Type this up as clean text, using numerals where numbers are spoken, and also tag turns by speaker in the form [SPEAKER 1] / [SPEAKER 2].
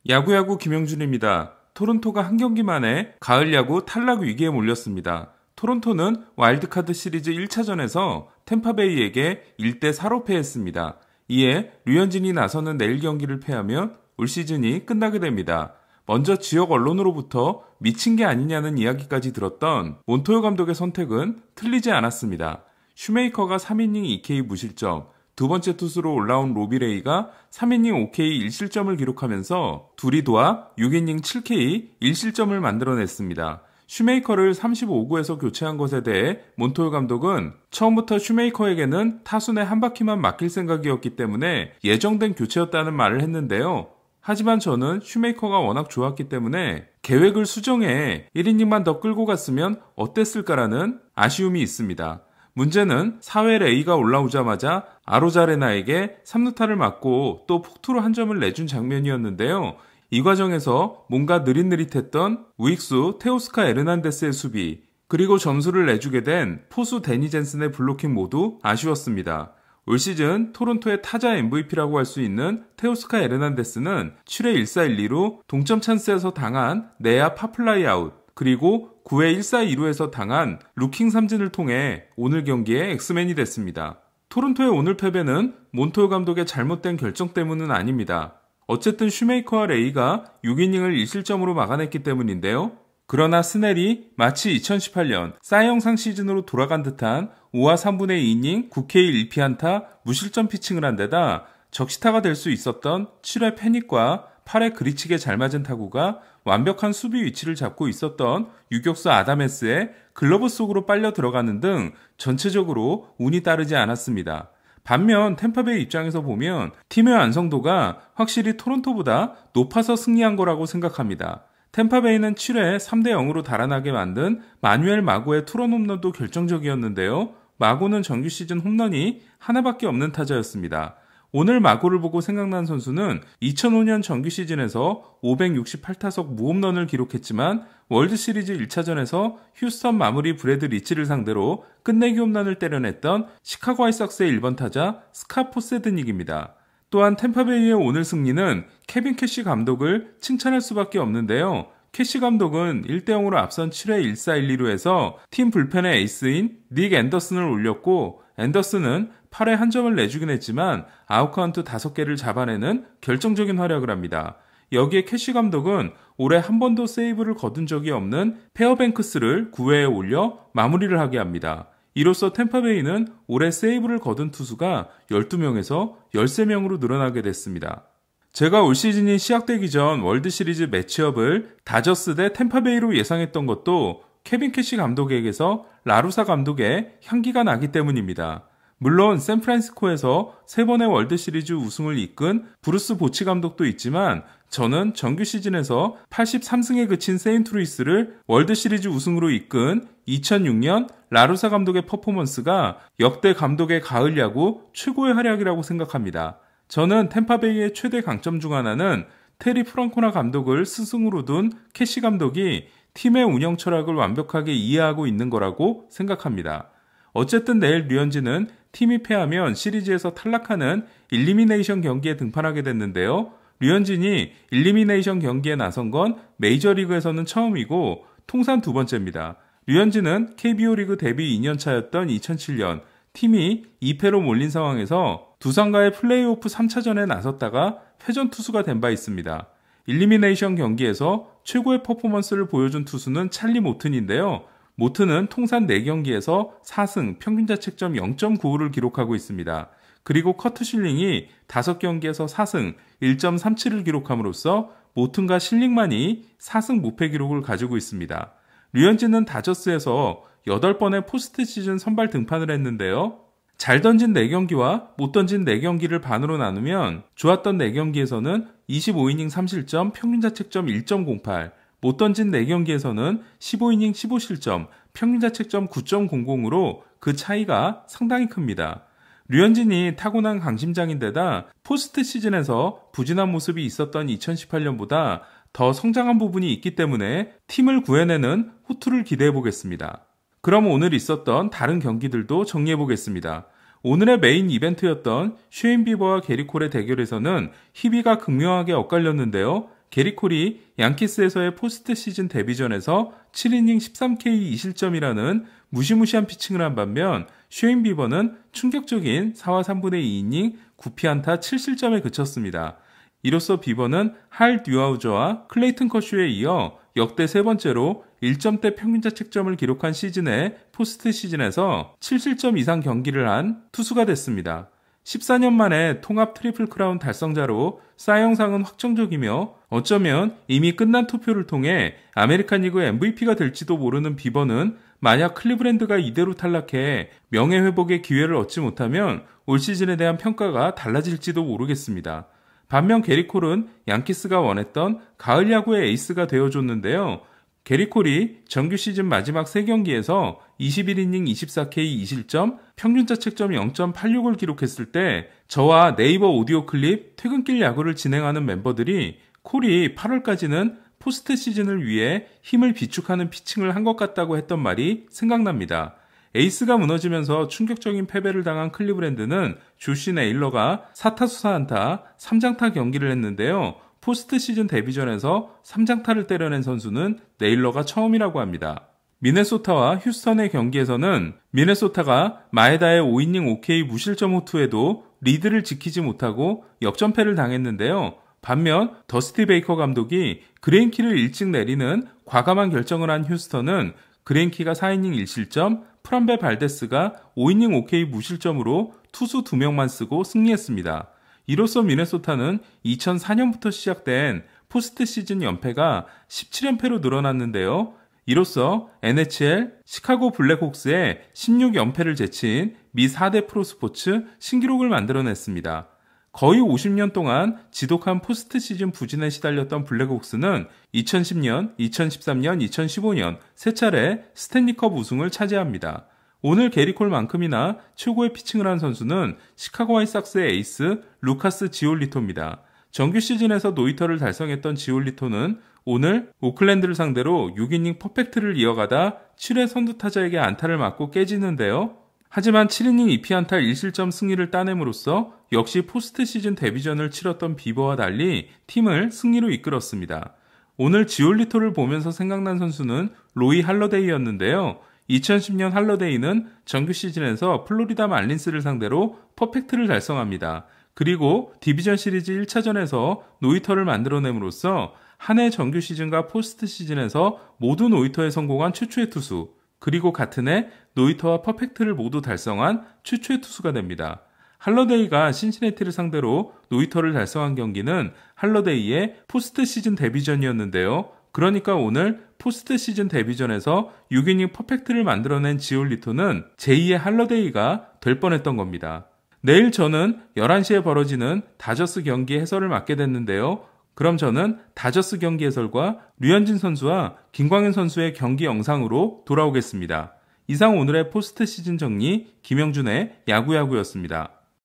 [SPEAKER 1] 야구야구 김영준입니다. 토론토가 한 경기 만에 가을 야구 탈락 위기에 몰렸습니다. 토론토는 와일드카드 시리즈 1차전에서 템파베이에게 1대4로 패했습니다. 이에 류현진이 나서는 내일 경기를 패하면 올 시즌이 끝나게 됩니다. 먼저 지역 언론으로부터 미친 게 아니냐는 이야기까지 들었던 몬토요 감독의 선택은 틀리지 않았습니다. 슈메이커가 3이닝 2K 무실점, 두 번째 투수로 올라온 로비레이가 3이닝 5K 1실점을 기록하면서 둘이 도합 6이닝 7K 1실점을 만들어냈습니다. 슈메이커를 35구에서 교체한 것에 대해 몬토요 감독은 처음부터 슈메이커에게는 타순에 한 바퀴만 맡길 생각이었기 때문에 예정된 교체였다는 말을 했는데요. 하지만 저는 슈메이커가 워낙 좋았기 때문에 계획을 수정해 1이닝만 더 끌고 갔으면 어땠을까라는 아쉬움이 있습니다. 문제는 4회 레이가 올라오자마자 아로자레나에게 3루타를 맞고 또 폭투로 한 점을 내준 장면이었는데요. 이 과정에서 뭔가 느릿느릿했던 우익수 테오스카 에르난데스의 수비, 그리고 점수를 내주게 된 포수 데니 젠슨의 블로킹 모두 아쉬웠습니다. 올 시즌 토론토의 타자 MVP라고 할 수 있는 테오스카 에르난데스는 7회 1사 1리로 동점 찬스에서 당한 내야 파플라이 아웃, 그리고 9회 1사 2루에서 당한 루킹 삼진을 통해 오늘 경기에 엑스맨이 됐습니다. 토론토의 오늘 패배는 몬토요 감독의 잘못된 결정 때문은 아닙니다. 어쨌든 슈메이커와 레이가 6이닝을 1실점으로 막아냈기 때문인데요. 그러나 스넬이 마치 2018년 사이영상 시즌으로 돌아간 듯한 5와 3분의 2이닝 9K 1피안타 무실점 피칭을 한 데다 적시타가 될 수 있었던 7회 패닉과 8회 그리치게 잘 맞은 타구가 완벽한 수비 위치를 잡고 있었던 유격수 아다메스의 글러브 속으로 빨려 들어가는 등 전체적으로 운이 따르지 않았습니다. 반면 템파베이 입장에서 보면 팀의 완성도가 확실히 토론토보다 높아서 승리한 거라고 생각합니다. 템파베이는 7회 3대0으로 달아나게 만든 마뉴엘 마고의 투런 홈런도 결정적이었는데요. 마고는 정규 시즌 홈런이 하나밖에 없는 타자였습니다. 오늘 마고를 보고 생각난 선수는 2005년 정규 시즌에서 568타석 무홈런을 기록했지만 월드시리즈 1차전에서 휴스턴 마무리 브래드 리치를 상대로 끝내기 홈런을 때려냈던 시카고 화이삭스의 1번 타자 스카 포세드닉입니다. 또한 템파베이의 오늘 승리는 케빈 캐시 감독을 칭찬할 수밖에 없는데요. 캐시 감독은 1대0으로 앞선 7회 1사 1리루에서 팀 불펜의 에이스인 닉 앤더슨을 올렸고, 앤더슨은 8회 한 점을 내주긴 했지만 아웃카운트 5개를 잡아내는 결정적인 활약을 합니다. 여기에 캐시 감독은 올해 한 번도 세이브를 거둔 적이 없는 페어뱅크스를 9회에 올려 마무리를 하게 합니다. 이로써 템파베이는 올해 세이브를 거둔 투수가 12명에서 13명으로 늘어나게 됐습니다. 제가 올 시즌이 시작되기 전 월드시리즈 매치업을 다저스 대 템파베이로 예상했던 것도 케빈 캐시 감독에게서 라루사 감독의 향기가 나기 때문입니다. 물론 샌프란시스코에서 3번의 월드시리즈 우승을 이끈 브루스 보치 감독도 있지만 저는 정규 시즌에서 83승에 그친 세인트루이스를 월드시리즈 우승으로 이끈 2006년 라루사 감독의 퍼포먼스가 역대 감독의 가을 야구 최고의 활약이라고 생각합니다. 저는 템파베이의 최대 강점 중 하나는 테리 프랑코나 감독을 스승으로 둔 캐시 감독이 팀의 운영 철학을 완벽하게 이해하고 있는 거라고 생각합니다. 어쨌든 내일 류현진은 팀이 패하면 시리즈에서 탈락하는 일리미네이션 경기에 등판하게 됐는데요. 류현진이 일리미네이션 경기에 나선 건 메이저리그에서는 처음이고 통산 두 번째입니다. 류현진은 KBO 리그 데뷔 2년차였던 2007년 팀이 2패로 몰린 상황에서 두산과의 플레이오프 3차전에 나섰다가 패전 투수가 된 바 있습니다. 일리미네이션 경기에서 최고의 퍼포먼스를 보여준 투수는 찰리 모튼인데요. 모튼은 통산 4경기에서 4승, 평균자책점 0.95를 기록하고 있습니다. 그리고 커트 실링이 5경기에서 4승, 1.37을 기록함으로써 모튼과 실링만이 4승 무패 기록을 가지고 있습니다. 류현진은 다저스에서 8번의 포스트 시즌 선발 등판을 했는데요. 잘 던진 4경기와 못 던진 4경기를 반으로 나누면 좋았던 4경기에서는 25이닝 3실점, 평균자책점 1.08, 못 던진 4경기에서는 15이닝 15실점, 평균자책점 9.00으로 그 차이가 상당히 큽니다. 류현진이 타고난 강심장인데다 포스트 시즌에서 부진한 모습이 있었던 2018년보다 더 성장한 부분이 있기 때문에 팀을 구해내는 호투를 기대해보겠습니다. 그럼 오늘 있었던 다른 경기들도 정리해보겠습니다. 오늘의 메인 이벤트였던 쉐인 비버와 게리 콜의 대결에서는 희비가 극명하게 엇갈렸는데요. 게리 콜이 양키스에서의 포스트 시즌 데뷔전에서 7이닝 13K 2실점이라는 무시무시한 피칭을 한 반면 쉐인 비버는 충격적인 4와 3분의 2이닝 9피안타 7실점에 그쳤습니다. 이로써 비버는 할 듀아우저와 클레이튼 커쇼에 이어 역대 세 번째로 1점대 평균자책점을 기록한 시즌에 포스트 시즌에서 7실점 이상 경기를 한 투수가 됐습니다. 14년 만에 통합 트리플 크라운 달성자로 사 영상은 확정적이며 어쩌면 이미 끝난 투표를 통해 아메리칸 리그 MVP가 될지도 모르는 비버는 만약 클리브랜드가 이대로 탈락해 명예회복의 기회를 얻지 못하면 올 시즌에 대한 평가가 달라질지도 모르겠습니다. 반면 게리 콜은 양키스가 원했던 가을 야구의 에이스가 되어줬는데요. 게리 콜이 정규 시즌 마지막 3경기에서 21이닝 24K 2실점, 평균자책점 0.86을 기록했을 때 저와 네이버 오디오 클립 퇴근길 야구를 진행하는 멤버들이 콜이 8월까지는 포스트 시즌을 위해 힘을 비축하는 피칭을 한 것 같다고 했던 말이 생각납니다. 에이스가 무너지면서 충격적인 패배를 당한 클리브랜드는 조시 네일러가 4타수 4안타 3장타 경기를 했는데요. 포스트 시즌 데뷔전에서 3장타를 때려낸 선수는 네일러가 처음이라고 합니다. 미네소타와 휴스턴의 경기에서는 미네소타가 마에다의 5이닝 5K 무실점 호투에도 리드를 지키지 못하고 역전패를 당했는데요. 반면 더스티 베이커 감독이 그레인키를 일찍 내리는 과감한 결정을 한 휴스턴은 그레인키가 4이닝 1실점, 프란베 발데스가 5이닝 5K 무실점으로 투수 2명만 쓰고 승리했습니다. 이로써 미네소타는 2004년부터 시작된 포스트 시즌 연패가 17연패로 늘어났는데요. 이로써 NHL 시카고 블랙호크스의 16연패를 제친 미 4대 프로스포츠 신기록을 만들어냈습니다. 거의 50년 동안 지독한 포스트 시즌 부진에 시달렸던 블랙호크스는 2010년, 2013년, 2015년 세 차례 스탠리컵 우승을 차지합니다. 오늘 게리 콜만큼이나 최고의 피칭을 한 선수는 시카고 화이트삭스의 에이스 루카스 지올리토입니다. 정규 시즌에서 노히터를 달성했던 지올리토는 오늘 오클랜드를 상대로 6이닝 퍼펙트를 이어가다 7회 선두타자에게 안타를 맞고 깨지는데요. 하지만 7이닝 2피안타 1실점 승리를 따냄으로써 역시 포스트 시즌 데뷔전을 치렀던 비버와 달리 팀을 승리로 이끌었습니다. 오늘 지올리토를 보면서 생각난 선수는 로이 할러데이였는데요. 2010년 할러데이는 정규 시즌에서 플로리다 말린스를 상대로 퍼펙트를 달성합니다. 그리고 디비전 시리즈 1차전에서 노히터를 만들어냄으로써 한 해 정규 시즌과 포스트 시즌에서 모두 노히터에 성공한 최초의 투수, 그리고 같은 해 노히터와 퍼펙트를 모두 달성한 최초의 투수가 됩니다. 할러데이가 신시내티를 상대로 노히터를 달성한 경기는 할러데이의 포스트 시즌 데뷔전이었는데요. 그러니까 오늘 포스트 시즌 데뷔전에서 6이닝 퍼펙트를 만들어낸 지올리토는 제2의 할러데이가 될 뻔했던 겁니다. 내일 저는 11시에 벌어지는 다저스 경기 해설을 맡게 됐는데요. 그럼 저는 다저스 경기 해설과 류현진 선수와 김광현 선수의 경기 영상으로 돌아오겠습니다. 이상 오늘의 포스트 시즌 정리 김영준의 야구야구였습니다.